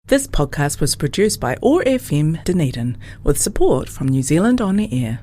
This podcast was produced by OAR FM Dunedin with support from New Zealand On Air.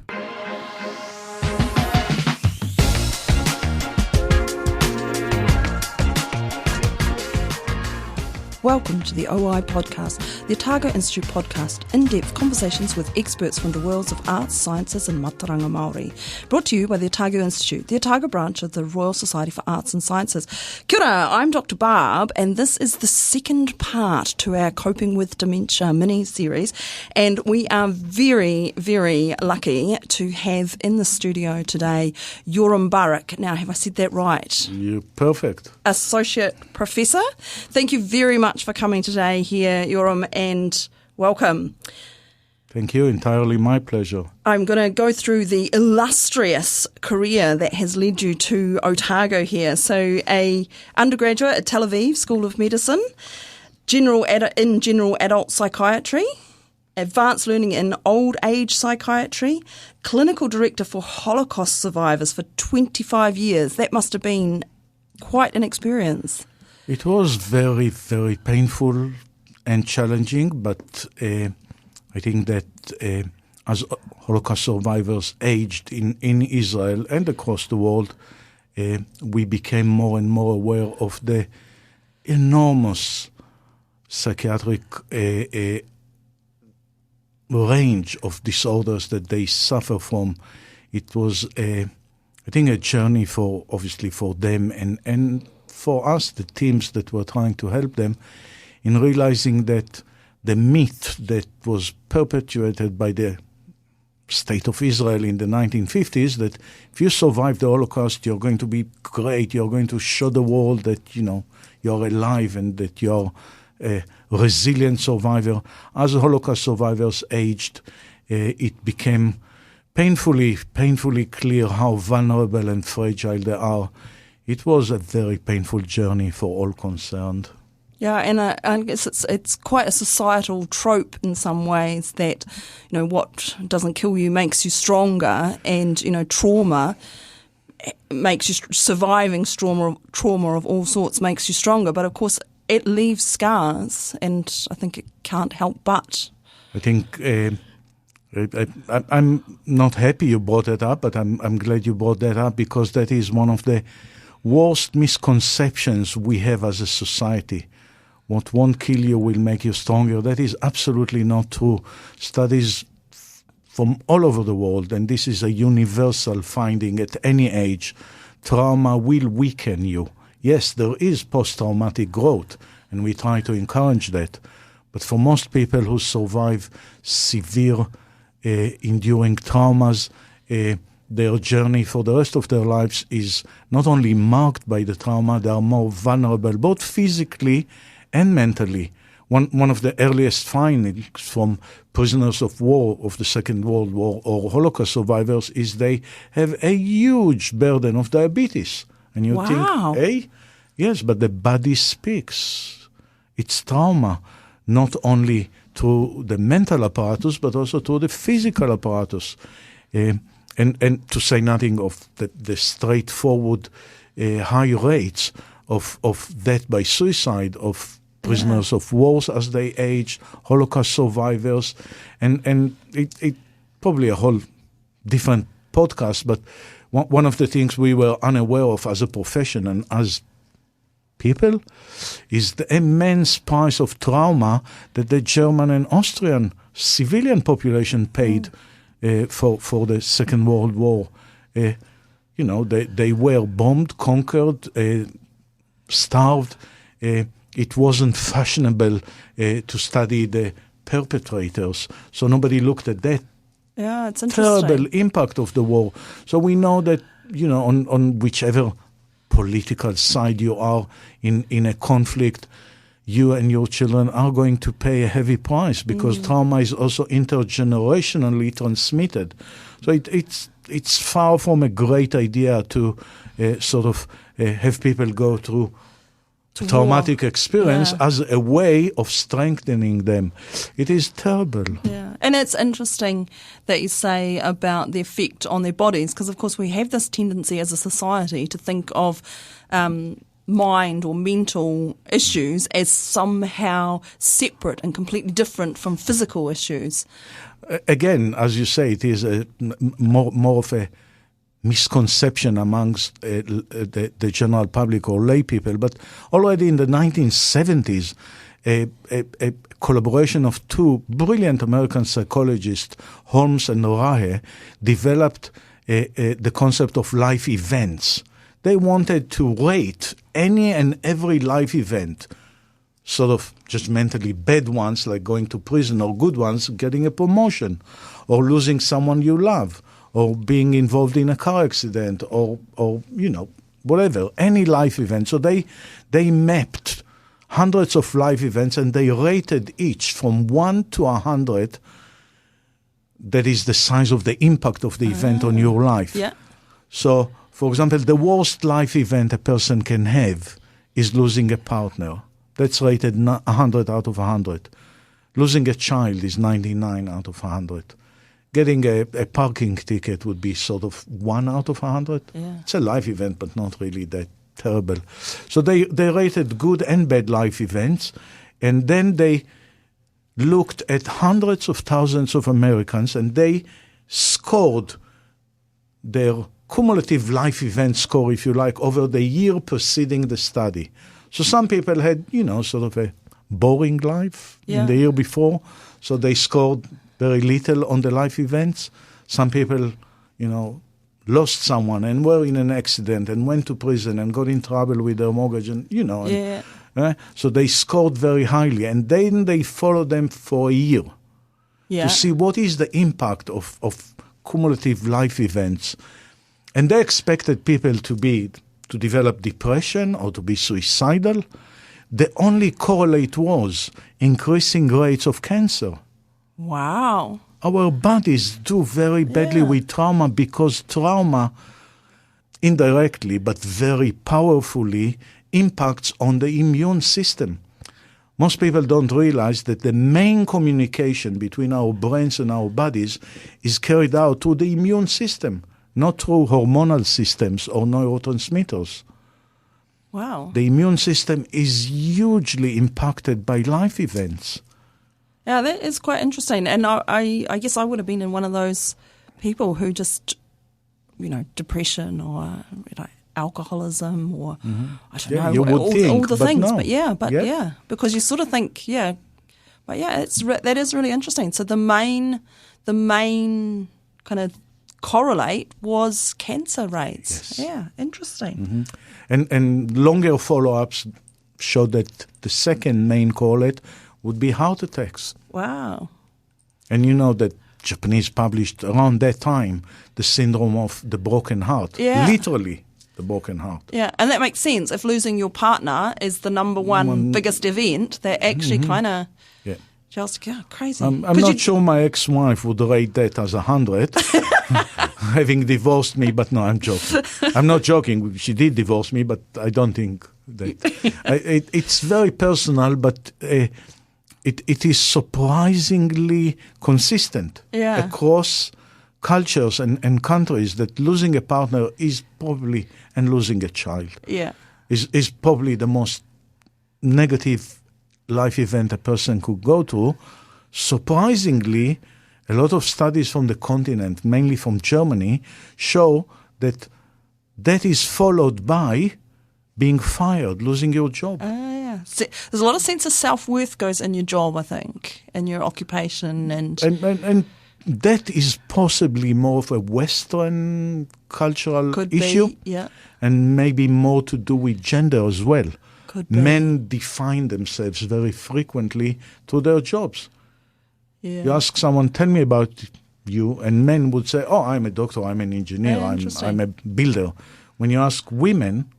Welcome to the OI podcast, the Otago Institute podcast, in-depth conversations with experts from the worlds of arts, sciences and Mataranga Māori. Brought to you by the Otago Institute, the Otago branch of the Royal Society for Arts and Sciences. Kia ora, I'm Dr. Barb, and this is the second part to our Coping with Dementia mini-series. And we are very, very lucky to have in the studio today Yoram Barak. Now, have I said that right? You're perfect. Associate Professor. Thank you very much for coming today here, Yoram, and welcome. Thank you. Entirely my pleasure. I'm going to go through the illustrious career that has led you to Otago here. So, a undergraduate at Tel Aviv School of Medicine, general adult psychiatry, advanced learning in old age psychiatry, clinical director for Holocaust survivors for 25 years. That must have been quite an experience. It was very, very painful and challenging, but I think that as Holocaust survivors aged in Israel and across the world, we became more and more aware of the enormous psychiatric range of disorders that they suffer from. It was, I think, a journey for them and for us, the teams that were trying to help them, in realizing that the myth that was perpetuated by the State of Israel in the 1950s, that if you survive the Holocaust, you're going to be great, you're going to show the world that, you're alive and that you're a resilient survivor. As the Holocaust survivors aged, it became painfully clear how vulnerable and fragile they are. It was a very painful journey for all concerned. Yeah, and I guess it's quite a societal trope in some ways that, what doesn't kill you makes you stronger, and, trauma makes you, surviving trauma of all sorts makes you stronger. But of course, it leaves scars, and I think it can't help but. I think I'm not happy you brought that up, but I'm glad you brought that up, because that is one of the worst misconceptions we have as a society. What won't kill you will make you stronger. That is absolutely not true. Studies from all over the world, and this is a universal finding at any age, trauma will weaken you. Yes, there is post-traumatic growth, and we try to encourage that. But for most people who survive severe enduring traumas, their journey for the rest of their lives is not only marked by the trauma, they are more vulnerable, both physically and mentally. One of the earliest findings from prisoners of war of the Second World War or Holocaust survivors is they have a huge burden of diabetes. And you think, hey, yes, but the body speaks. It's trauma, not only through the mental apparatus, but also through the physical apparatus. And to say nothing of the straightforward high rates of death by suicide of prisoners of wars as they age, Holocaust survivors, and it probably a whole different podcast, but one of the things we were unaware of as a profession and as people is the immense price of trauma that the German and Austrian civilian population paid for the Second World War. They were bombed, conquered, starved. It wasn't fashionable to study the perpetrators, so nobody looked at that. Yeah, it's interesting. Terrible impact of the war. So we know that, on whichever political side you are in a conflict, you and your children are going to pay a heavy price, because trauma is also intergenerationally transmitted. So it's far from a great idea to have people go through traumatic experience as a way of strengthening them. It is terrible. Yeah, and it's interesting that you say about the effect on their bodies, because of course we have this tendency as a society to think of mind or mental issues as somehow separate and completely different from physical issues. Again, as you say, it is more of a misconception amongst the general public or lay people. But already in the 1970s, a collaboration of two brilliant American psychologists, Holmes and Rahe, developed the concept of life events. They wanted to rate any and every life event, sort of just mentally bad ones like going to prison, or good ones getting a promotion, or losing someone you love, or being involved in a car accident, or whatever, any life event. So they mapped hundreds of life events, and they rated each from 1 to 100. That is the size of the impact of the event on your life. Yeah. So, for example, the worst life event a person can have is losing a partner. That's rated 100 out of 100. Losing a child is 99 out of 100. Getting a parking ticket would be sort of 1 out of 100. Yeah. It's a life event, but not really that terrible. So they rated good and bad life events, and then they looked at hundreds of thousands of Americans, and they scored their cumulative life event score, if you like, over the year preceding the study. So some people had, sort of a boring life in the year before, so they scored very little on the life events. Some people, lost someone and were in an accident and went to prison and got in trouble with their mortgage, and so they scored very highly, and then they followed them for a year to see what is the impact of cumulative life events. And they expected people to develop depression or to be suicidal. The only correlate was increasing rates of cancer. Wow. Our bodies do very badly with trauma, because trauma indirectly but very powerfully impacts on the immune system. Most people don't realize that the main communication between our brains and our bodies is carried out through the immune system, not through hormonal systems or neurotransmitters. Wow. The immune system is hugely impacted by life events. Yeah, that is quite interesting. And I guess I would have been in one of those people who just, depression or alcoholism or I don't know, you would all the but things. no. But because you sort of think, but that is really interesting. So the main kind of correlate was cancer rates. Yes. Yeah, interesting. And longer follow-ups showed that the second main correlate would be heart attacks. Wow. And you know that Japanese published around that time the syndrome of the broken heart. Yeah. Literally, the broken heart. Yeah, and that makes sense. If losing your partner is the number one biggest event, that actually kind of just crazy. I'm not sure my ex-wife would rate that as 100, having divorced me, but no, I'm joking. I'm not joking. She did divorce me, but I don't think that. It's very personal, but it is surprisingly consistent across cultures and countries, that losing a partner is probably, and losing a child, is probably the most negative life event a person could go to. Surprisingly, a lot of studies from the continent, mainly from Germany, show that is followed by being fired, losing your job. There's a lot of sense of self-worth goes in your job, I think, in your occupation. And that is possibly more of a Western cultural issue. And maybe more to do with gender as well. Men define themselves very frequently through their jobs. You ask someone, tell me about you, and men would say, oh, I'm a doctor, I'm an engineer, I'm a builder. When you ask women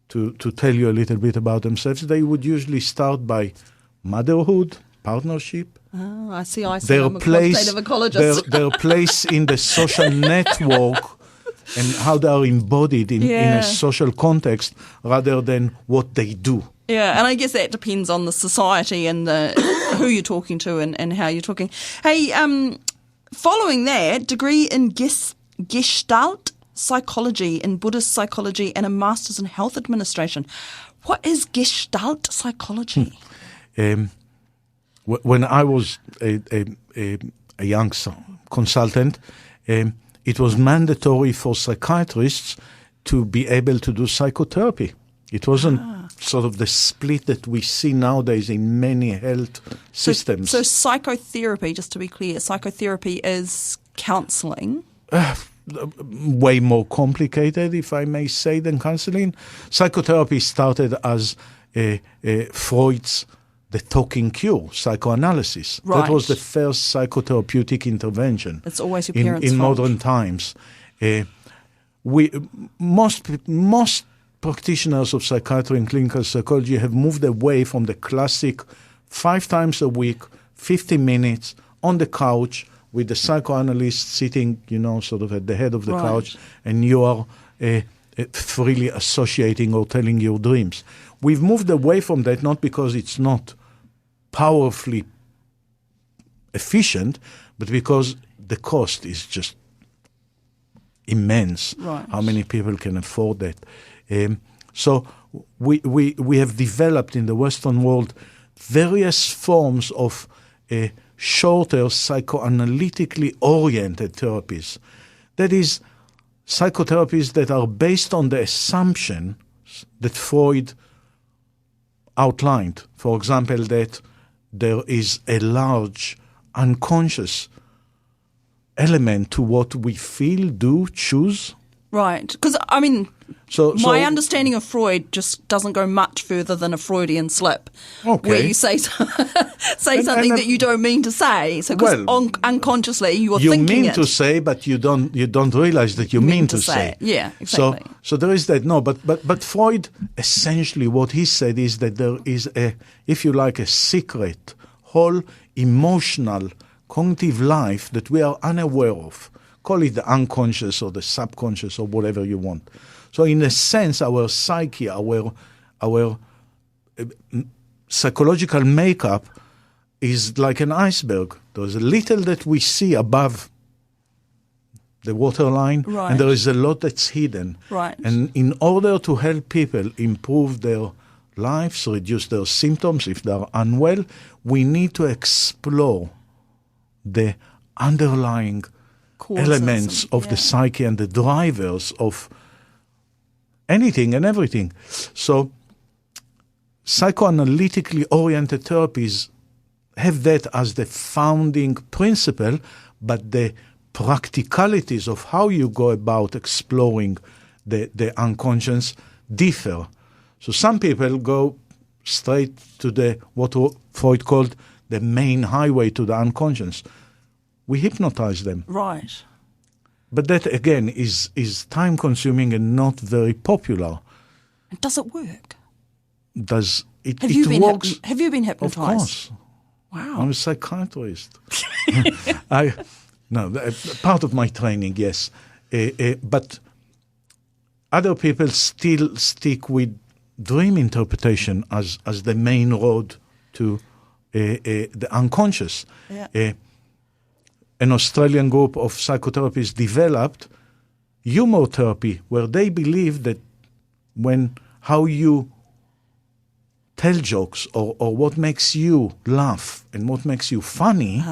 to tell you a little bit about themselves, they would usually start by motherhood, partnership. Oh, I see. I'm a quantitative ecologist. Their place in the social network, and how they are embodied in a social context, rather than what they do. Yeah, and I guess that depends on the society and the who you're talking to and how you're talking. Hey, following that, degree in Gestalt psychology in Buddhist psychology and a master's in health administration. What is Gestalt psychology? When I was a young consultant, it was mandatory for psychiatrists to be able to do psychotherapy. It wasn't sort of the split that we see nowadays in many health systems. So psychotherapy, just to be clear, psychotherapy is counselling? Way more complicated, if I may say, than counseling. Psychotherapy started as Freud's The Talking Cure, psychoanalysis. Right. That was the first psychotherapeutic intervention. It's always your parents' in fault. modern times. Most practitioners of psychiatry and clinical psychology have moved away from the classic 5 times a week, 50 minutes on the couch with the psychoanalyst sitting, sort of at the head of the couch, and you are freely associating or telling your dreams. We've moved away from that, not because it's not powerfully efficient, but because the cost is just immense. Right. How many people can afford that? So we have developed in the Western world various forms of shorter psychoanalytically oriented therapies. That is, psychotherapies that are based on the assumption that Freud outlined. For example, that there is a large unconscious element to what we feel, do, choose. Right. Because, my understanding of Freud just doesn't go much further than a Freudian slip, where you say something that you don't mean to say. So, because unconsciously you are thinking it. You mean to say, but you don't realize that you mean to say. Yeah, exactly. So there is that. No, but Freud, essentially what he said is that there is if you like, a secret, whole emotional, cognitive life that we are unaware of. Call it the unconscious or the subconscious or whatever you want. So in a sense, our psyche, our psychological makeup is like an iceberg. There's a little that we see above the waterline, and there is a lot that's hidden. Right. And in order to help people improve their lives, reduce their symptoms if they are unwell, we need to explore the underlying elements of the psyche and the drivers of anything and everything. So psychoanalytically oriented therapies have that as the founding principle, but the practicalities of how you go about exploring the unconscious differ. So some people go straight to what Freud called the main highway to the unconscious. We hypnotize them. Right. But that, again, is time-consuming and not very popular. And does it work? Does it? Have you been hypnotized? Of course. Wow. I'm a psychiatrist. Part of my training, yes. But other people still stick with dream interpretation as the main road to the unconscious. Yeah. An Australian group of psychotherapists developed humor therapy, where they believe that how you tell jokes or what makes you laugh and what makes you funny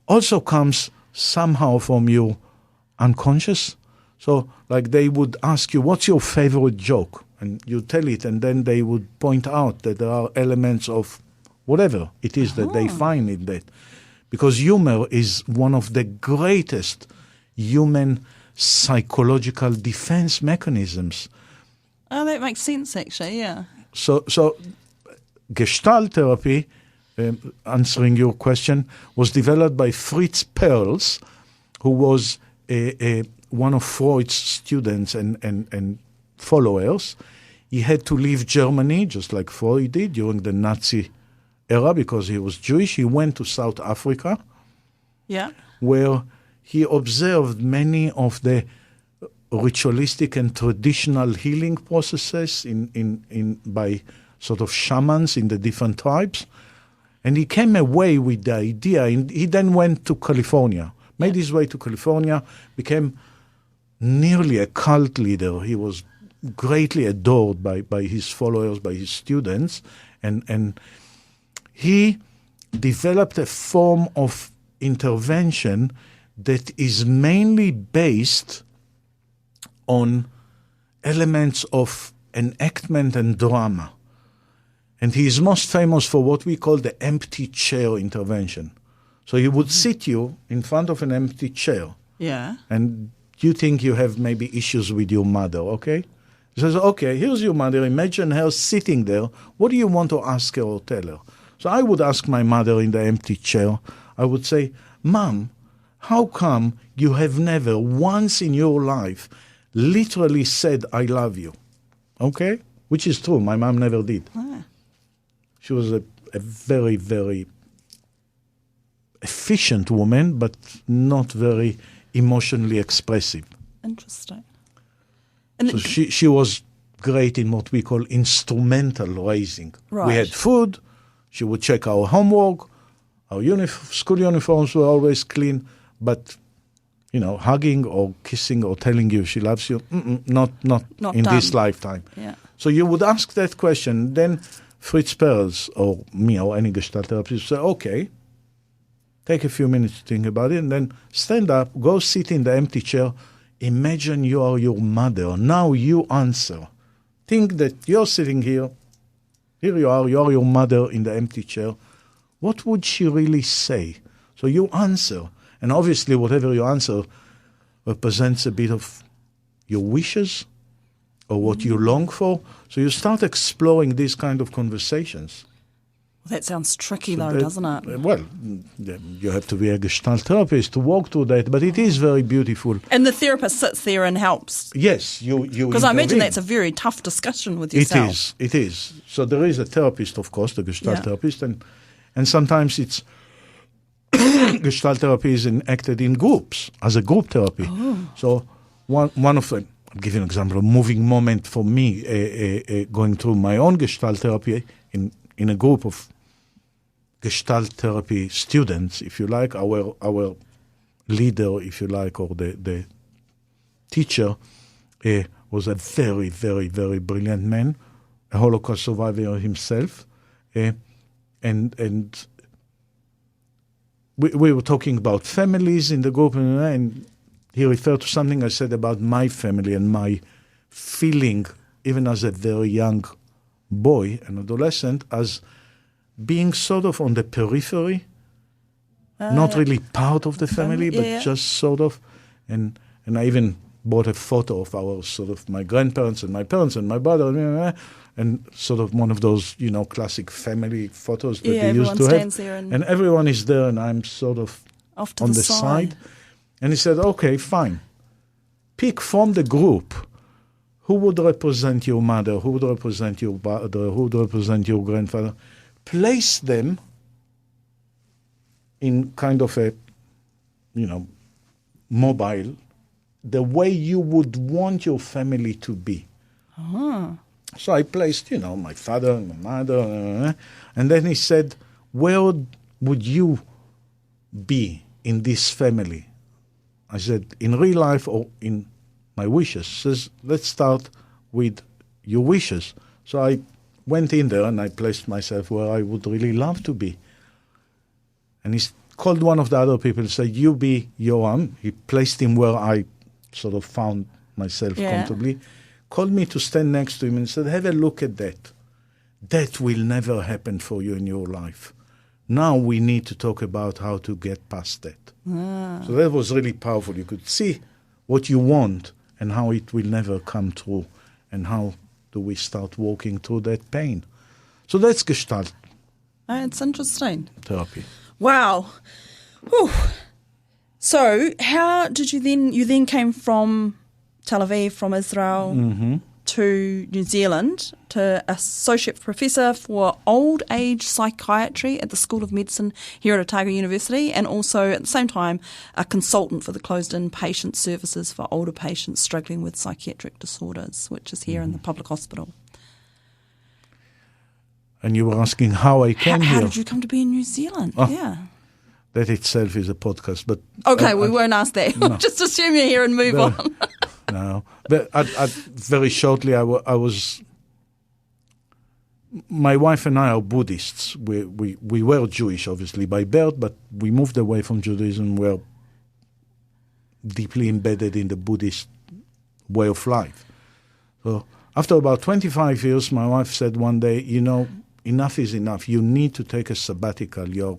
also comes somehow from your unconscious. So, like, they would ask you, what's your favorite joke? And you tell it, and then they would point out that there are elements of whatever it is that they find in that. Because humor is one of the greatest human psychological defense mechanisms. Oh, that makes sense, actually, yeah. So Gestalt therapy, answering your question, was developed by Fritz Perls, who was one of Freud's students and followers. He had to leave Germany, just like Freud did, during the Nazi era, because he was Jewish. He went to South Africa, where he observed many of the ritualistic and traditional healing processes by sort of shamans in the different tribes. And he came away with the idea, and he then went to California, made his way to California, became nearly a cult leader. He was greatly adored by his followers, by his students, and he developed a form of intervention that is mainly based on elements of enactment and drama. And he is most famous for what we call the empty chair intervention. So he would sit you in front of an empty chair. Yeah. And you think you have maybe issues with your mother, okay? He says, okay, here's your mother. Imagine her sitting there. What do you want to ask her or tell her? So I would ask my mother in the empty chair, I would say, Mom, how come you have never once in your life literally said, I love you? Okay? Which is true. My mom never did. Ah. She was a very, very efficient woman, but not very emotionally expressive. Interesting. And So she was great in what we call instrumental raising. Right. We had food. She would check our homework. Our school uniforms were always clean. But, hugging or kissing or telling you she loves you, not in done. this lifetime. Yeah. So you would ask that question. Then Fritz Perls or me or any Gestalt therapist would say, okay, take a few minutes to think about it, and then stand up, go sit in the empty chair. Imagine you are your mother. Now you answer. Think that you're sitting here. Here you are your mother in the empty chair. What would she really say? So you answer. And obviously whatever you answer represents a bit of your wishes or what you long for. So you start exploring these kind of conversations. Well, that sounds tricky, So though, doesn't it? Well, you have to be a Gestalt therapist to walk through that, but it is very beautiful. And the therapist sits there and helps. Yes, you Because I imagine intervene. that's a very tough discussion with yourself. It is. So there is a therapist, of course, the Gestalt Yeah. therapist, and sometimes it's Gestalt therapy is enacted in groups, as a group therapy. Oh. So one of them, I'll give you an example, a moving moment for me going through my own Gestalt therapy in a group of Gestalt therapy students, if you like, our leader, if you like, or the teacher was a very, very, very brilliant man, a Holocaust survivor himself, and we were talking about families in the group, and he referred to something I said about my family and my feeling, even as a very young boy, an adolescent, as being sort of on the periphery, not really part of the family, but just sort of. And I even bought a photo of our sort of my grandparents and my parents and my brother, and sort of one of those, classic family photos that they used to have. There and everyone is there, and I'm sort of off to on the side. And he said, okay, fine. Pick from the group who would represent your mother, who would represent your brother, who would represent your grandfather. Place them in kind of a, mobile, the way you would want your family to be. Uh-huh. So I placed, my father and my mother, and then he said, where would you be in this family? I said, in real life or in my wishes? He says, let's start with your wishes. So I went in there and I placed myself where I would really love to be. And he called one of the other people and said, you be Yoram. He placed him where I sort of found myself comfortably. Called me to stand next to him and said, have a look at that. That will never happen for you in your life. Now we need to talk about how to get past that. So that was really powerful. You could see what you want and how it will never come true, and how do we start walking through that pain. So that's Gestalt It's interesting. therapy. Wow. Whew. So how did you then came from Tel Aviv, from Israel, to New Zealand, to Associate Professor for Old Age Psychiatry at the School of Medicine here at Otago University, and also at the same time a consultant for the closed-in patient services for older patients struggling with psychiatric disorders, which is here in the public hospital. And you were asking how I came How here. did you come to be in New Zealand? Oh. Yeah. That itself is a podcast, but Okay, we won't ask that. We'll just assume you're here and move on. No. But very shortly, I was... My wife and I are Buddhists. We were Jewish, obviously, by birth, but we moved away from Judaism. We're deeply embedded in the Buddhist way of life. So after about 25 years, my wife said one day, enough is enough. You need to take a sabbatical. You're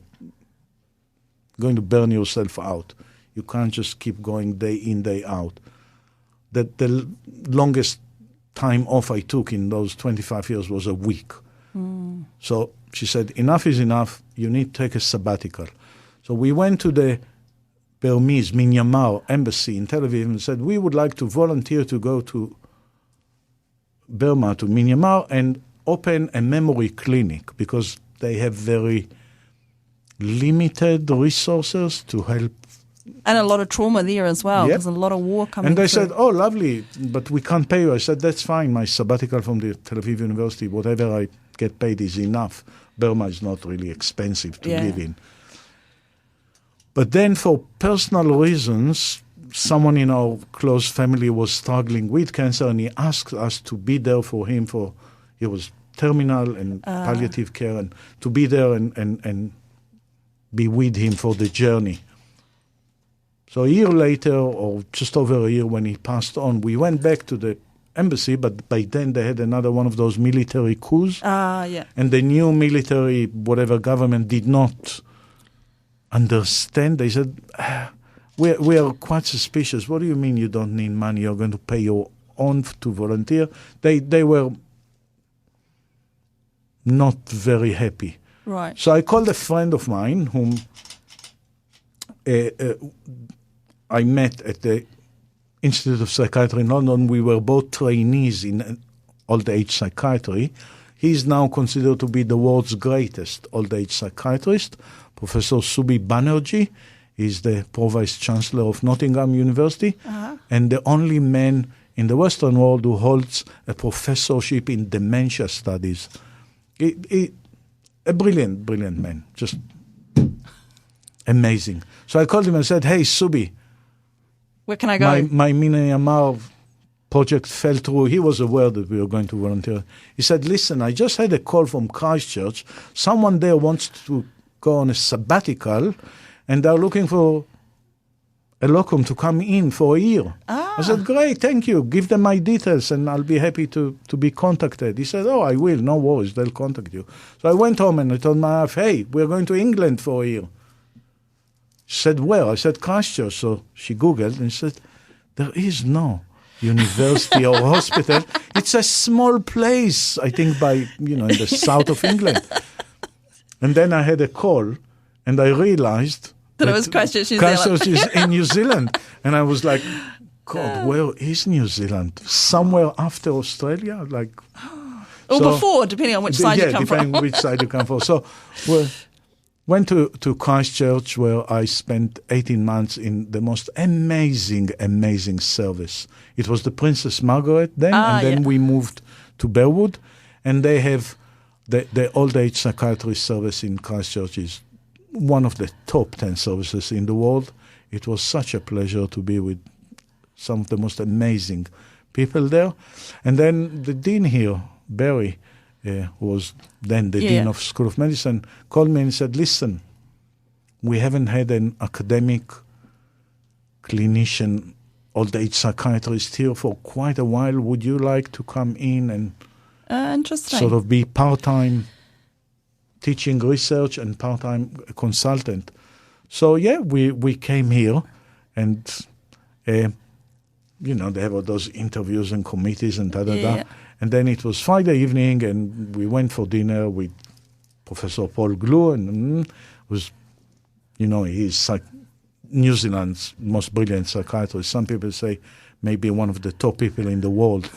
going to burn yourself out. You can't just keep going day in, day out. The longest time off I took in those 25 years was a week. So she said, enough is enough. You need to take a sabbatical. So we went to the Burmese Myanmar embassy in Tel Aviv and said, we would like to volunteer to go to Burma, to Myanmar, and open a memory clinic because they have very limited resources to help. And a lot of trauma there as well. Yep. There's a lot of war coming And they through. said, oh, lovely, but we can't pay you. I said, that's fine. My sabbatical from the Tel Aviv University, whatever I get paid is enough. Burma is not really expensive to live in. But then for personal reasons, someone in our close family was struggling with cancer, and he asked us to be there for him. He was terminal and palliative care, and to be there and be with him for the journey. So a year later, or just over a year when he passed on, we went back to the embassy, but by then they had another one of those military coups. And the new military, whatever government, did not understand. They said, we are quite suspicious. What do you mean you don't need money? You're going to pay your own to volunteer? They were not very happy. Right. So I called a friend of mine whom I met at the Institute of Psychiatry in London. We were both trainees in old age psychiatry. He is now considered to be the world's greatest old age psychiatrist. Professor Subi Banerjee is the Pro-Vice Chancellor of Nottingham University and the only man in the Western world who holds a professorship in dementia studies. A brilliant, brilliant man, just amazing. So I called him and said, hey, Subi, where can I go? My Myanmar project fell through. He was aware that we were going to volunteer. He said, listen, I just had a call from Christchurch. Someone there wants to go on a sabbatical, and they're looking for a locum to come in for a year. I said, great, thank you. Give them my details, and I'll be happy to be contacted. He said, oh, I will. No worries. They'll contact you. So I went home, and I told my wife, hey, we're going to England for a year. She said, where? I said, Christchurch. So she Googled and said, there is no university or hospital. It's a small place, I think, in the south of England. And then I had a call, and I realized that it was Christchurch, New Zealand. Christchurch is in New Zealand. And I was like, God, where is New Zealand? Somewhere after Australia? Or before, depending on which side you come from. Yeah, depending on which side you come from. So went to Christchurch, where I spent 18 months in the most amazing, amazing service. It was the Princess Margaret then, and then we moved to Bearwood, and they have the old age psychiatry service in Christchurch is one of the top 10 services in the world. It was such a pleasure to be with some of the most amazing people there. And then the dean here, Barry, who was then the dean of School of Medicine, called me and said, listen, we haven't had an academic clinician, old age psychiatrist here for quite a while. Would you like to come in and interesting. Sort of be part-time teaching research and part-time consultant? So, we came here, and, they have all those interviews and committees and da-da-da. And then it was Friday evening, and we went for dinner with Professor Paul Glue, and was, he's New Zealand's most brilliant psychiatrist. Some people say maybe one of the top people in the world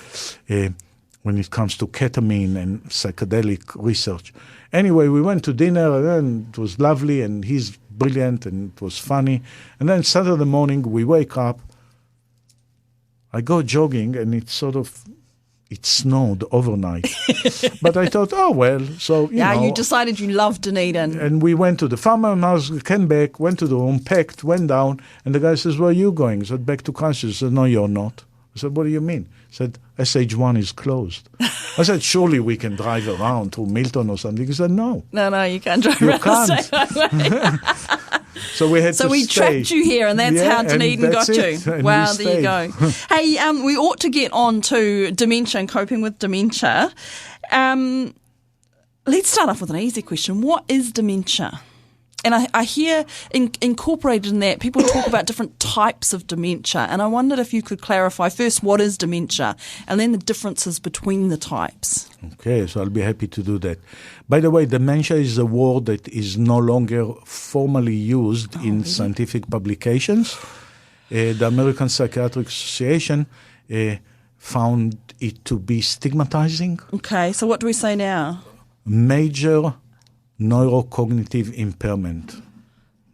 when it comes to ketamine and psychedelic research. Anyway, we went to dinner, and it was lovely, and he's brilliant, and it was funny. And then Saturday morning, we wake up, I go jogging, and it snowed overnight. But I thought, oh, well, so, you decided you loved Dunedin. And we went to the farmhouse, came back, went to the room, packed, went down, and the guy says, where are you going? I said, back to Christchurch. He said, no, you're not. I said, what do you mean? He said, SH1 is closed. I said, surely we can drive around to Milton or something. He said, no. No, you can't drive You around can't. the same way. So we had So to we stay. trapped you here, and that's how Dunedin got you. And Wow, we there you go. Hey, we ought to get on to dementia and coping with dementia. Let's start off with an easy question. What is dementia? And I hear incorporated in that people talk about different types of dementia, and I wondered if you could clarify first what is dementia and then the differences between the types. Okay, so I'll be happy to do that. By the way, dementia is a word that is no longer formally used in scientific publications. The American Psychiatric Association found it to be stigmatizing. Okay, so what do we say now? Major neurocognitive impairment.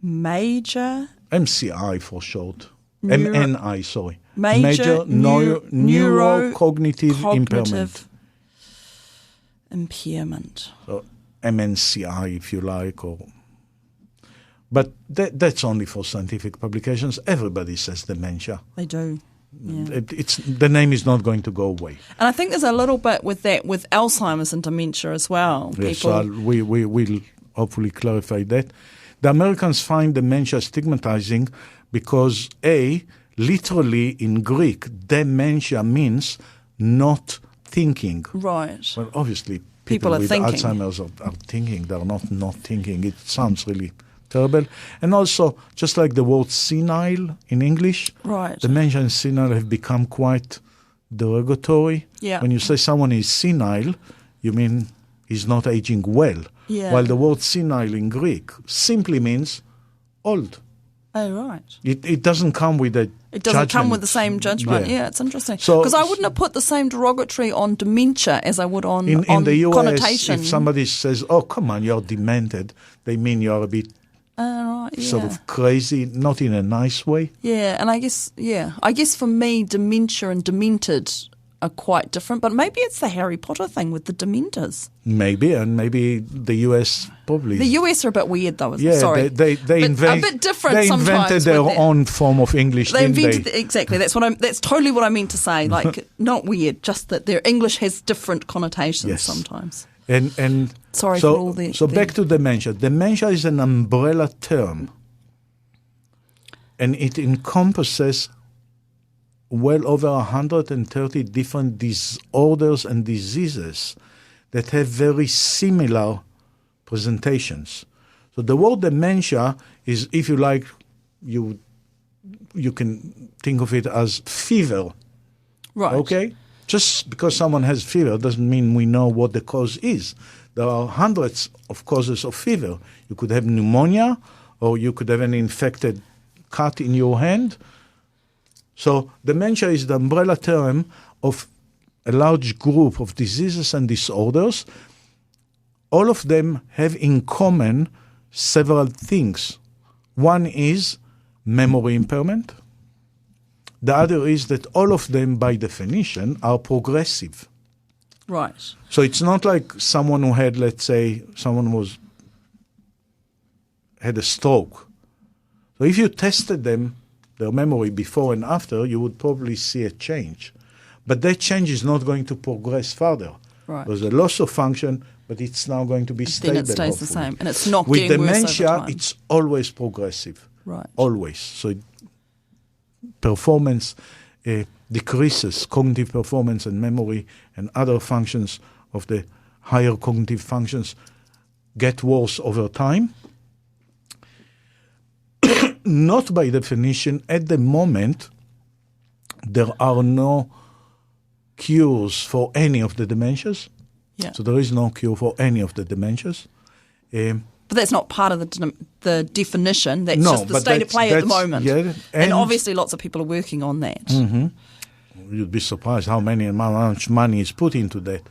Major? MCI for short. MNI, sorry. Major neurocognitive impairment. So MNCI, if you like. But that's only for scientific publications. Everybody says dementia. They do. Yeah. The name is not going to go away. And I think there's a little bit with that with Alzheimer's and dementia as well. Yes, so we will hopefully clarify that. The Americans find dementia stigmatizing because, literally in Greek, dementia means not thinking. Right. Well, obviously, People are with thinking. Alzheimer's are thinking. They're not thinking. It sounds really terrible. And also, just like the word senile in English, Right. dementia and senile have become quite derogatory. Yeah. When you say someone is senile, you mean he's not aging well. Yeah. While the word senile in Greek simply means old. Oh, right. It doesn't come with a It doesn't come judgment. with the same judgment. Yeah, it's interesting. So- Because I wouldn't have put the same derogatory on dementia as I would on In the US, connotation. if somebody says, oh, come on, you're demented, they mean you're a bit Right, yeah. sort of crazy, not in a nice way. Yeah, and I guess for me, dementia and demented are quite different, but maybe it's the Harry Potter thing with the dementors. Maybe, and maybe the US probably. The US are a bit weird though, yeah, sorry. they But a bit different They sometimes invented their with own form of English, They didn't invented they? exactly. That's totally what I meant to say. Like not weird, just that their English has different connotations Yes. sometimes. And Sorry so, for all the. So back to dementia. Dementia is an umbrella term, and it encompasses well over 130 different disorders and diseases that have very similar presentations. So the word dementia is, if you like, you can think of it as fever. Right. Okay? Just because someone has fever doesn't mean we know what the cause is. There are hundreds of causes of fever. You could have pneumonia, or you could have an infected cut in your hand. So dementia is the umbrella term of a large group of diseases and disorders. All of them have in common several things. One is memory impairment. The other is that all of them, by definition, are progressive. Right. So it's not like someone who had, let's say, had a stroke. So if you tested them, their memory before and after, you would probably see a change. But that change is not going to progress further. Right. There's a loss of function, but it's now going to be stable. Then it stays the hopefully. same, and it's not With getting worse dementia, over time. it's always progressive. Right. Always. So performance decreases, cognitive performance and memory and other functions of the higher cognitive functions get worse over time. Not by definition, at the moment, there are no cures for any of the dementias. Yeah. So there is no cure for any of the dementias. But that's not part of the definition. That's No, just the but state of play at the that's- moment. yeah, and and- obviously lots of people are working on that. You'd be surprised how much money is put into that.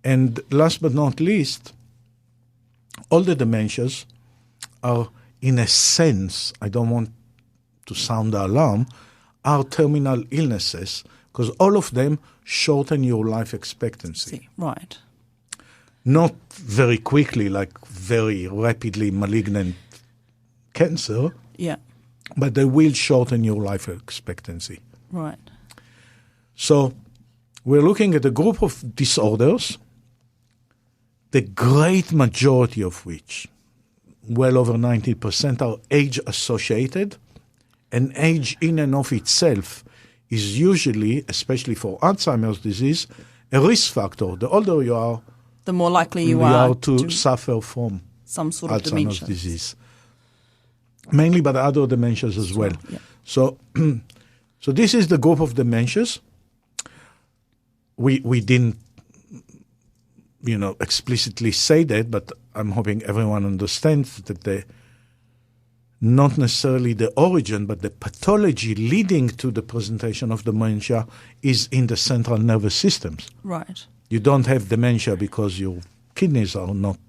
And last but not least, all the dementias are, in a sense, I don't want to sound the alarm, are terminal illnesses because all of them shorten your life expectancy. See, right. Not very quickly, like very rapidly malignant cancer, Yeah. but they will shorten your life expectancy. Right. So we're looking at a group of disorders, the great majority of which, well over 90%, are age-associated, and age in and of itself is usually, especially for Alzheimer's disease, a risk factor. The older you are, the more likely you are to suffer from some sort of Alzheimer's dementia. disease. Mainly, but other dementias as well. Yeah. So this is the group of dementias. We didn't, explicitly say that, but I'm hoping everyone understands that not necessarily the origin, but the pathology leading to the presentation of dementia is in the central nervous systems. Right. You don't have dementia because your kidneys are not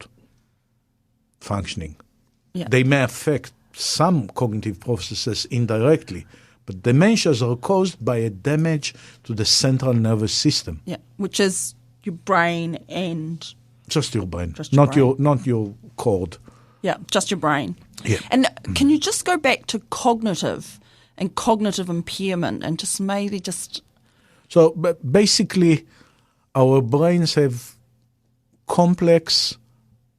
functioning. Yeah. They may affect some cognitive processes indirectly, but dementias are caused by a damage to the central nervous system. Yeah, which is your brain and... Just your brain, Not your cord. Yeah, just your brain. Yeah. And can you just go back to cognitive and cognitive impairment and just maybe just... So but basically, our brains have complex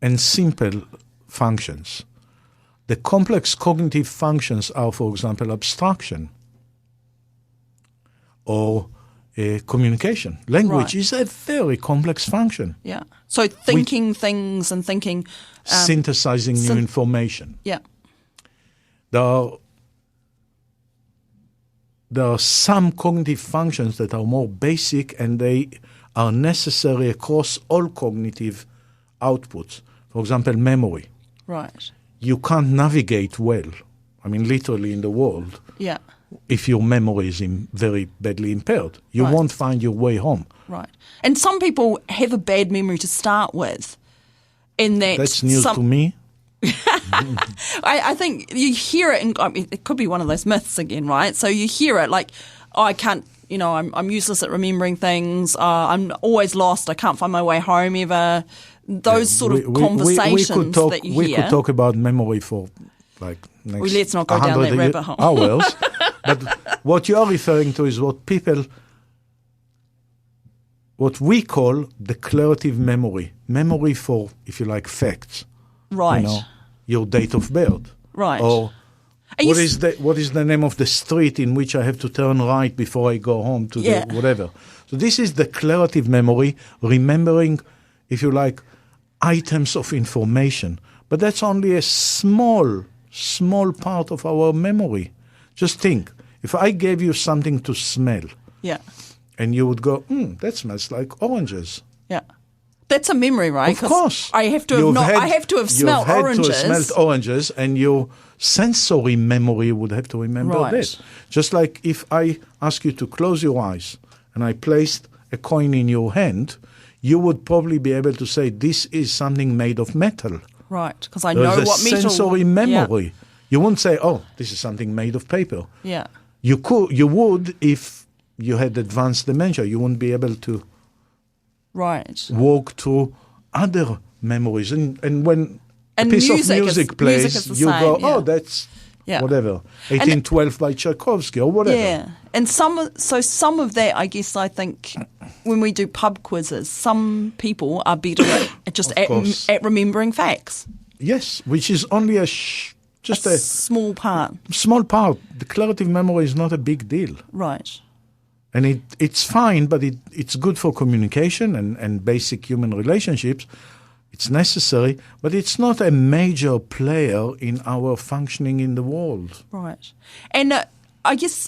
and simple functions. The complex cognitive functions are, for example, abstraction or communication. Language is a very complex function. Yeah. So thinking things and thinking... synthesizing new information. Yeah. There are some cognitive functions that are more basic and they are necessary across all cognitive outputs. For example, memory. Right. You can't navigate well, literally in the world, Yeah. if your memory is very badly impaired. You won't find your way home. Right. And some people have a bad memory to start with. And That's news to me. I think you hear it, and it could be one of those myths again, right? So you hear it like, oh, I can't, I'm useless at remembering things. I'm always lost. I can't find my way home ever. Those sort of conversations that you hear. We could talk about memory for next let's not go down that rabbit hole. Hours. But what you're referring to is what we call declarative memory. Memory for, if you like, facts. Right. Your date of birth. Right. Or what is the name of the street in which I have to turn right before I go home to the whatever. So this is declarative memory, remembering, if you like, items of information. But that's only a small part of our memory. Just think, if I gave you something to smell, and you would go, that smells like oranges. Yeah. That's a memory, right? Of course. I have to have smelled oranges. You have smelled oranges, and your sensory memory would have to remember that. Just like if I ask you to close your eyes and I placed a coin in your hand, you would probably be able to say, this is something made of metal. Right, because I know what metal... There's a sensory memory. Yeah. You wouldn't say, oh, this is something made of paper. Yeah. You would if you had advanced dementia. You wouldn't be able to walk through other memories. And when a piece of music plays, you go, oh, that's whatever, 1812 by Tchaikovsky or whatever. Yeah, and some of that, I guess, I think, when we do pub quizzes, some people are better at remembering facts. Yes, which is only a small part. Small part. Declarative memory is not a big deal. Right. And it's fine, but it's good for communication and basic human relationships. It's necessary, but it's not a major player in our functioning in the world. Right. And I guess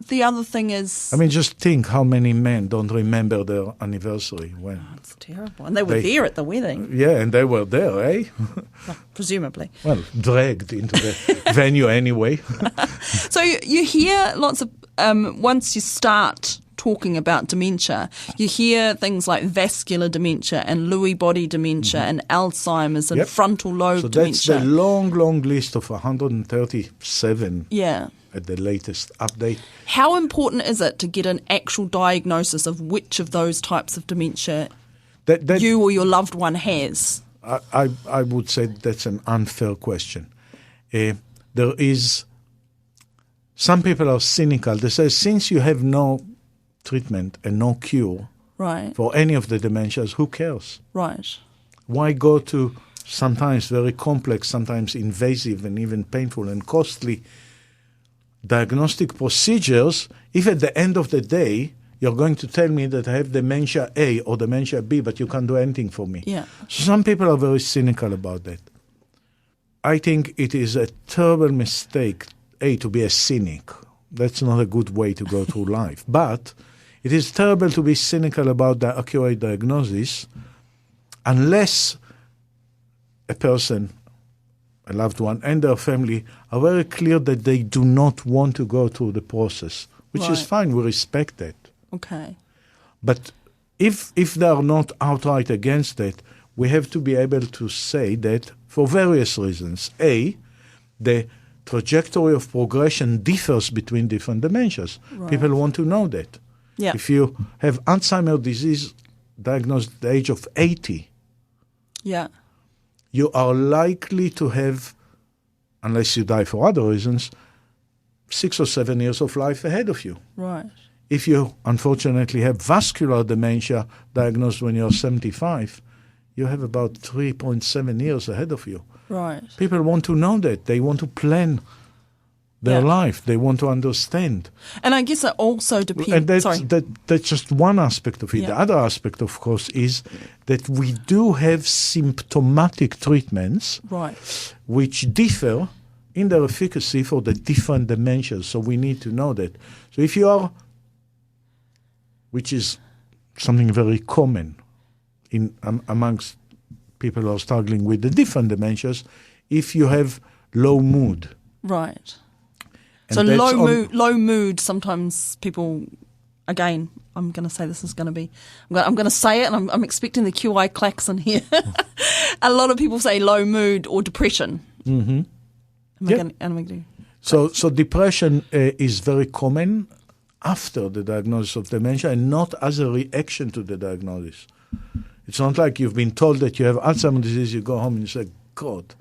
the other thing is... just think how many men don't remember their anniversary. When it's terrible. And they were there at the wedding. Yeah, and they were there, eh? Well, presumably. Well, dragged into the venue anyway. So you hear lots of... once you start talking about dementia, you hear things like vascular dementia and Lewy body dementia and Alzheimer's and frontal lobe dementia. So that's the long list of 137 at the latest update. How important is it to get an actual diagnosis of which of those types of dementia that you or your loved one has? I would say that's an unfair question. There is... Some people are cynical. They say, since you have no treatment and no cure Right. for any of the dementias, who cares? Right. Why go to sometimes very complex, sometimes invasive and even painful and costly diagnostic procedures if at the end of the day you're going to tell me that I have dementia A or dementia B, but you can't do anything for me? Yeah. So some people are very cynical about that. I think it is a terrible mistake, to be a cynic. That's not a good way to go through life. But it is terrible to be cynical about the accurate diagnosis unless a person, a loved one, and their family are very clear that they do not want to go through the process, which is Right. fine. We respect that. Okay. But if they are not outright against it, we have to be able to say that for various reasons. A, the trajectory of progression differs between different dementias. Right. People want to know that. Yeah. If you have Alzheimer's disease diagnosed at the age of 80, Yeah. you are likely to have, unless you die for other reasons, 6 or 7 years of life ahead of you. Right. If you unfortunately have vascular dementia diagnosed when you're 75, you have about 3.7 years ahead of you. Right. People want to know that. They want to plan their Yeah. life. They want to understand. And I guess it also depends. And that's, Sorry. that's just one aspect of it. Yeah. The other aspect, of course, is that we do have symptomatic treatments Right. which differ in their efficacy for the different dementias. So we need to know that. So if you are, which is something very common amongst people who are struggling with the different dementias, if you have low mood. Right. And So that's low mood. Sometimes people, again, I'm going to say this is going to be. I'm going to say it, and I'm expecting the QI klaxon here. A lot of people say low mood or depression. Mm-hmm. Am I going So depression is very common after the diagnosis of dementia and not as a reaction to the diagnosis. It's not like you've been told that you have Alzheimer's disease, you go home and you say, God,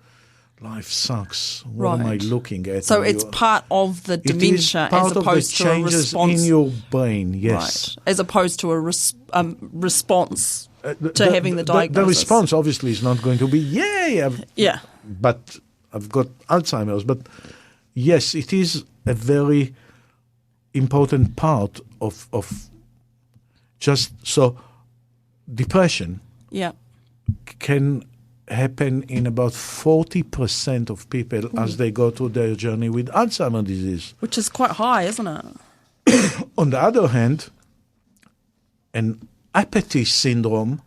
life sucks. What am I Right. looking at? So And it's part of the dementia as opposed to a changes response. in your brain, yes. Right. As opposed to a response The- to having the diagnosis. The response obviously is not going to be, yay, Yeah. but I've got Alzheimer's. But yes, it is a very important part of just so depression Yeah. can happen in about 40% of people as they go through their journey with Alzheimer's disease. Which is quite high, isn't it? On the other hand, an apathy syndrome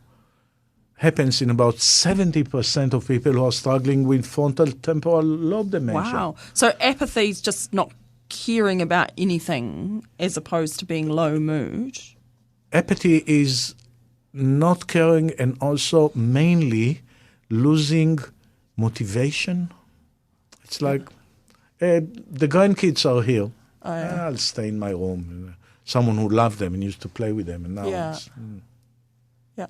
happens in about 70% of people who are struggling with frontal temporal lobe dementia. Wow. So apathy is just not caring about anything as opposed to being low mood. Apathy is not caring and also mainly losing motivation. It's like, the grandkids are here. Oh, yeah. I'll stay in my room. Someone who loved them and used to play with them. And now Yeah. it's, Yeah.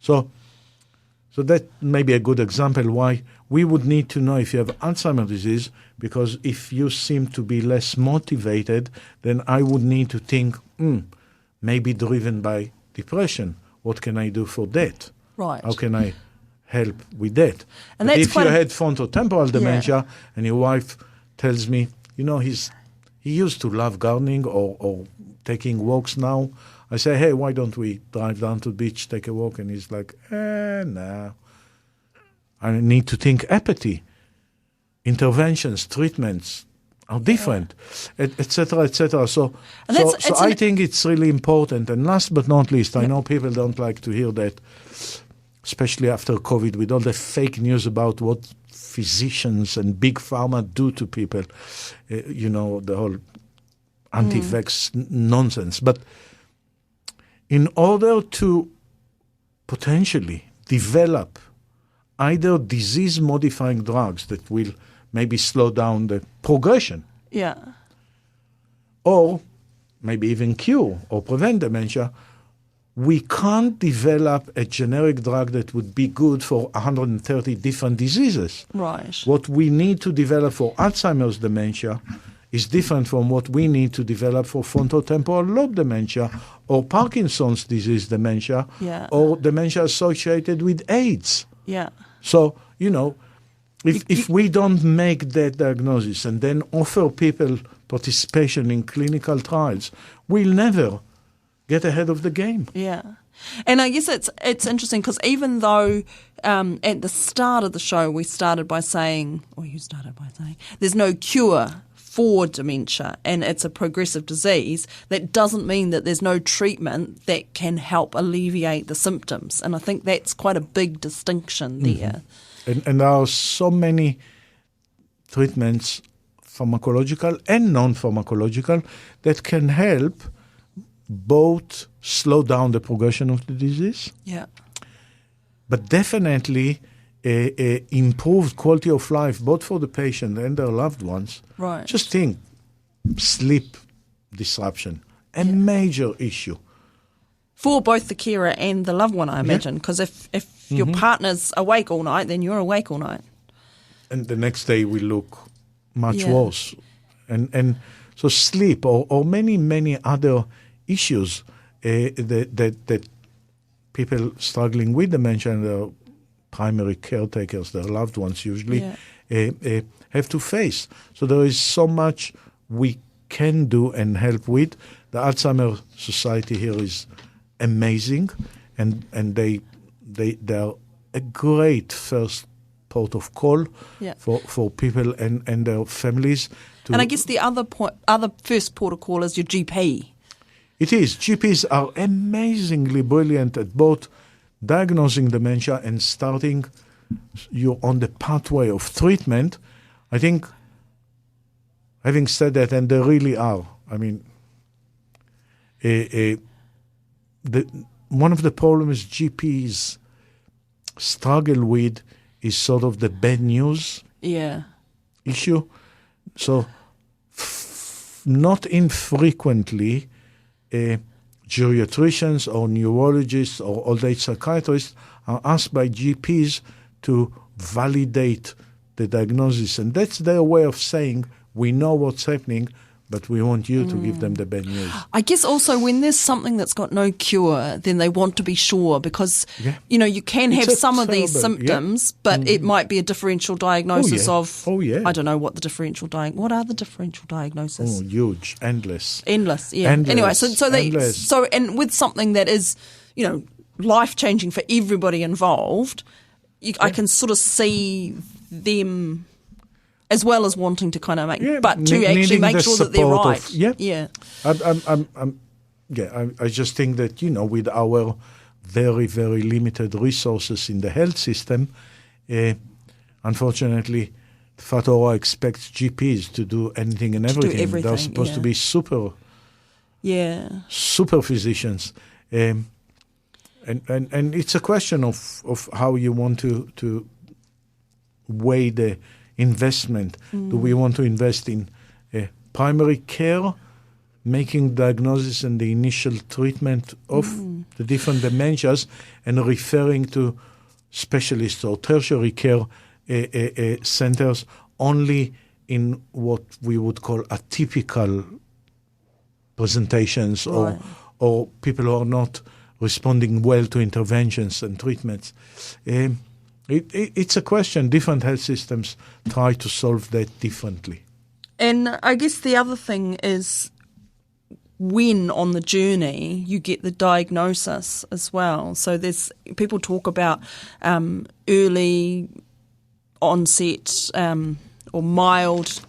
So that may be a good example why we would need to know if you have Alzheimer's disease, because if you seem to be less motivated, then I would need to think, maybe driven by depression. What can I do for that? Right. How can I help with that? And But that's if you quite a- had frontotemporal dementia and your wife tells me, he used to love gardening or taking walks now, I say, hey, why don't we drive down to the beach, take a walk? And he's like, no. I need to think apathy. Interventions, treatments are different, et cetera, et cetera. So I think it's really important. And last but not least, I know people don't like to hear that, especially after COVID, with all the fake news about what physicians and big pharma do to people, the whole anti-vax nonsense. But in order to potentially develop either disease-modifying drugs that will maybe slow down the progression, Yeah. or maybe even cure or prevent dementia, we can't develop a generic drug that would be good for 130 different diseases. Right. What we need to develop for Alzheimer's dementia is different from what we need to develop for frontotemporal lobe dementia or Parkinson's disease dementia or dementia associated with AIDS. Yeah. So, if we don't make that diagnosis and then offer people participation in clinical trials, we'll never get ahead of the game. Yeah. And I guess it's interesting because even though at the start of the show you started by saying, there's no cure for dementia and it's a progressive disease, that doesn't mean that there's no treatment that can help alleviate the symptoms. And I think that's quite a big distinction there. And there are so many treatments, pharmacological and non-pharmacological, that can help both slow down the progression of the disease, but definitely improved quality of life, both for the patient and their loved ones. Right. Just think, sleep disruption, a major issue. For both the carer and the loved one, I imagine, because if your partner's awake all night, then you're awake all night. And the next day we look much worse. And so sleep or many, many other issues that people struggling with dementia and their primary caretakers, their loved ones usually, have to face. So there is so much we can do and help with. The Alzheimer's Society here is amazing, and they are a great first port of call for people and their families. And I guess the other first port of call is your GP. It is. GPs are amazingly brilliant at both diagnosing dementia and starting you on the pathway of treatment. I think, having said that, and they really are, I mean, one of the problems GPs struggle with is sort of the bad news issue. So not infrequently, geriatricians or neurologists or old age psychiatrists are asked by GPs to validate the diagnosis. And that's their way of saying, we know what's happening, but we want you to give them the bad news. I guess also when there's something that's got no cure, then they want to be sure because, you can have some of these symptoms, but it might be a differential diagnosis of, I don't know what the differential what are the differential diagnoses? Oh, huge, endless. Endless, yeah. Endless, anyway, and with something that is, life-changing for everybody involved, I can sort of see them as well as wanting to kind of make, but to actually make sure that they're right. I just think that, with our very, very limited resources in the health system, unfortunately, Fatora expects GPs to do anything and everything. They're supposed to be super physicians. And it's a question of how you want to weigh the investment. Do we want to invest in primary care, making diagnosis and the initial treatment of the different dementias, and referring to specialists or tertiary care centers only in what we would call atypical presentations or people who are not responding well to interventions and treatments? It's a question. Different health systems try to solve that differently. And I guess the other thing is when on the journey you get the diagnosis as well. So there's people talk about early onset or mild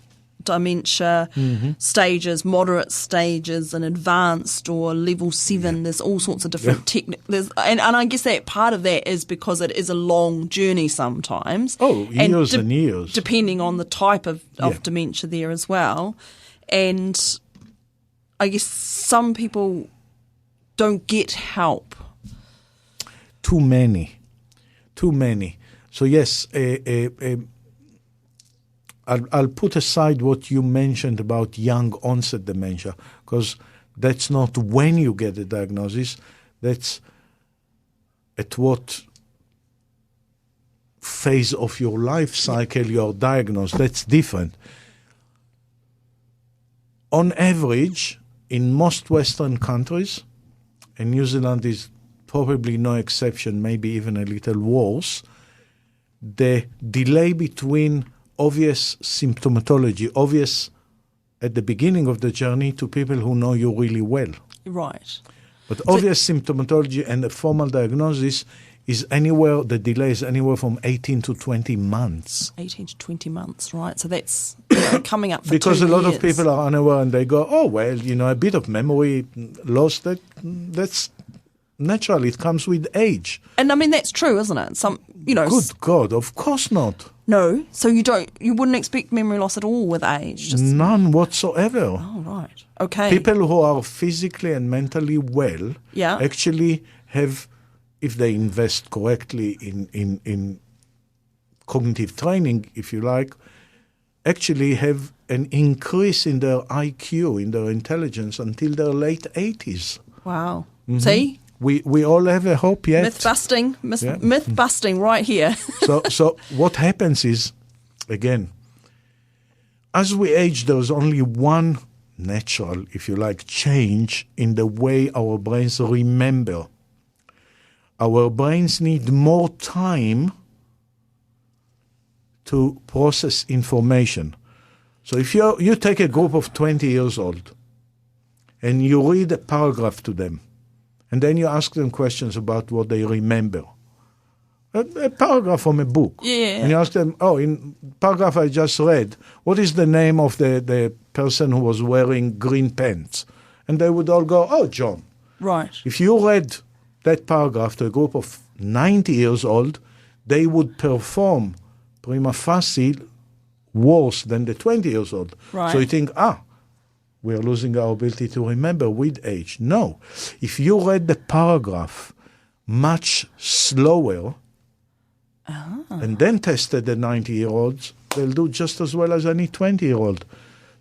dementia stages, moderate stages, and advanced or level 7. There's all sorts of different techniques. And I guess that part of that is because it is a long journey sometimes. Oh, years and years. Depending on the type of dementia there as well. And I guess some people don't get help. Too many. So yes, I'll put aside what you mentioned about young onset dementia, because that's not when you get the diagnosis, that's at what phase of your life cycle you're diagnosed. That's different. on average, in most Western countries, and New Zealand is probably no exception, maybe even a little worse, the delay between obvious symptomatology, obvious at the beginning of the journey, to people who know you really well. Right. But obvious symptomatology and a formal diagnosis is anywhere, the delay is anywhere from 18 to 20 months. 18 to 20 months, right. So that's coming up for because 2 a lot years. of people are unaware and they go, oh, well, a bit of memory loss, that's natural. It comes with age. And I mean, that's true, isn't it? Good God, of course not. No, so you wouldn't expect memory loss at all with age? None whatsoever. Oh, right. Okay. People who are physically and mentally well actually have, if they invest correctly in cognitive training, if you like, actually have an increase in their IQ, in their intelligence until their late 80s. Wow. Mm-hmm. See? We all have a hope yet. Myth busting right here. So what happens is, again, as we age, there's only one natural, if you like, change in the way our brains remember. Our brains need more time to process information. So if you take a group of 20 years old and you read a paragraph to them, and then you ask them questions about what they remember. A paragraph from a book. Yeah. And you ask them, in paragraph I just read, what is the name of the person who was wearing green pants? And they would all go, John. Right. If you read that paragraph to a group of 90 years old, they would perform prima facie worse than the 20 years old. Right. So you think, we're losing our ability to remember with age. No. If you read the paragraph much slower and then tested the 90-year-olds, they'll do just as well as any 20-year-old.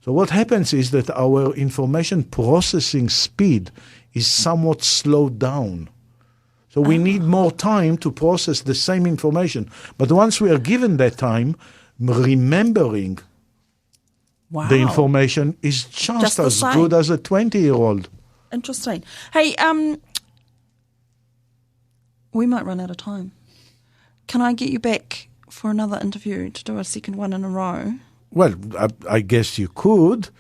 So what happens is that our information processing speed is somewhat slowed down. So we need more time to process the same information. But once we are given that time, remembering the information is just as good as a 20-year-old. Interesting. Hey, we might run out of time. Can I get you back for another interview to do a second one in a row? Well, I guess you could,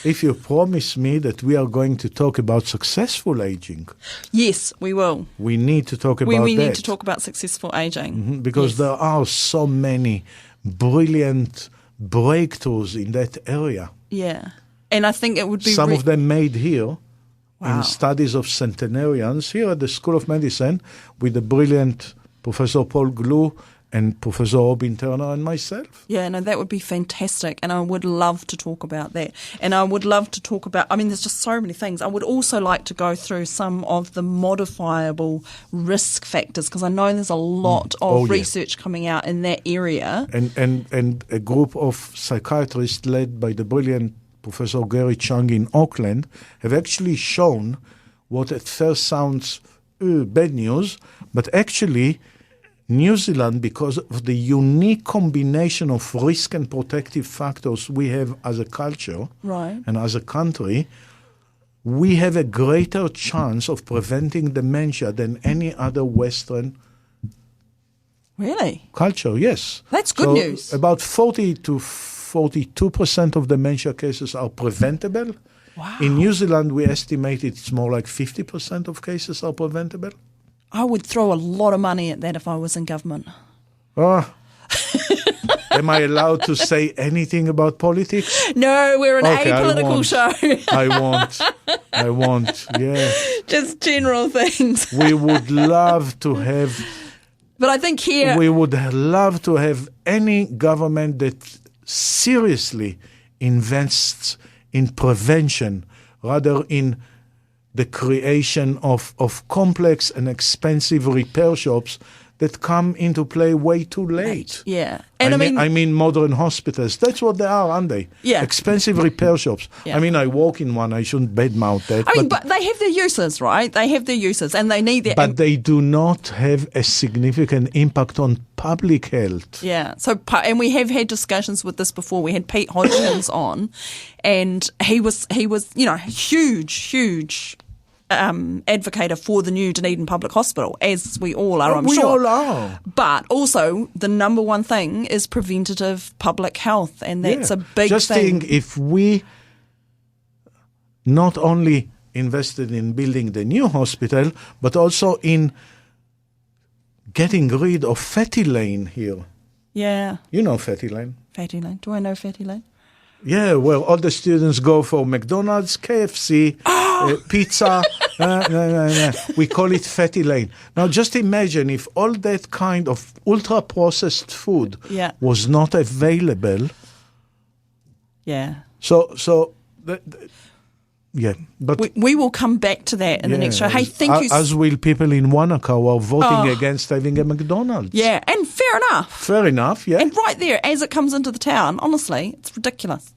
if you promise me that we are going to talk about successful aging. Yes, we will. We need to talk about that. We need to talk about successful aging. Because there are so many brilliant breakthroughs in that area. Yeah. And I think it would be... Some of them made here in studies of centenarians here at the School of Medicine with the brilliant Professor Paul Glue and Professor Robin Turner and myself. Yeah, no, that would be fantastic. And I would love to talk about that. And I would love to talk about, there's just so many things. I would also like to go through some of the modifiable risk factors, because I know there's a lot of research coming out in that area. And a group of psychiatrists led by the brilliant Professor Gary Chung in Auckland have actually shown what at first sounds bad news, but actually New Zealand, because of the unique combination of risk and protective factors we have as a culture and as a country, we have a greater chance of preventing dementia than any other Western culture. Yes. That's good news. About 40 to 42% of dementia cases are preventable. Wow. In New Zealand, we estimate it's more like 50% of cases are preventable. I would throw a lot of money at that if I was in government. Am I allowed to say anything about politics? No, we're an apolitical show. I won't. Yeah. Just general things. We would love to have... But I think here... We would love to have any government that seriously invests in prevention rather in the creation of complex and expensive repair shops that come into play way too late. Yeah. And I mean modern hospitals. That's what they are, aren't they? Yeah. Expensive repair shops. Yeah. I mean, I work in one. I shouldn't badmouth that. But they have their uses, right? They have their uses, and they need their... But they do not have a significant impact on public health. Yeah. So, and we have had discussions with this before. We had Pete Hodgkins on, and he was, huge advocator for the new Dunedin Public Hospital, as we all are, I'm sure. We all are. But also, the number one thing is preventative public health, and that's a big Just thing. think, if we not only invested in building the new hospital, but also in getting rid of Fatty Lane here. Yeah. You know Fatty Lane? Fatty Lane. Do I know Fatty Lane? Yeah, well, all the students go for McDonald's, KFC, pizza. No. We call it Fatty Lane. Now, just imagine if all that kind of ultra-processed food was not available. Yeah. But we will come back to that in the next show. Hey, thank you. As will people in Wanaka who are voting against having a McDonald's. Yeah, and fair enough. Fair enough, yeah. And right there, as it comes into the town, honestly, it's ridiculous.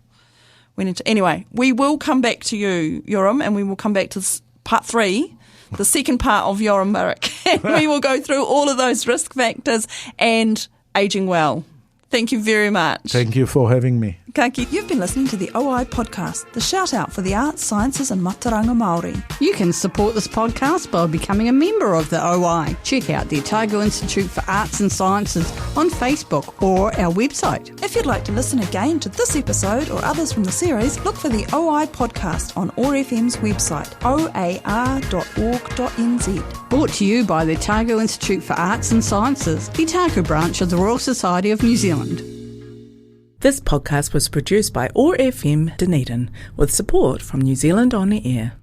Anyway, we will come back to you, Yoram, and we will come back to part 3, the second part of Yoram Barak. And we will go through all of those risk factors and ageing well. Thank you very much. Thank you for having me. Ka kite. You've been listening to the OI podcast, the shout out for the arts, sciences and Mataranga Māori. You can support this podcast by becoming a member of the OI. Check out the Otago Institute for Arts and Sciences on Facebook or our website. If you'd like to listen again to this episode or others from the series, look for the OI podcast on ORFM's website, oar.org.nz. Brought to you by the Otago Institute for Arts and Sciences, the Otago branch of the Royal Society of New Zealand. This podcast was produced by ORFM Dunedin with support from New Zealand On Air.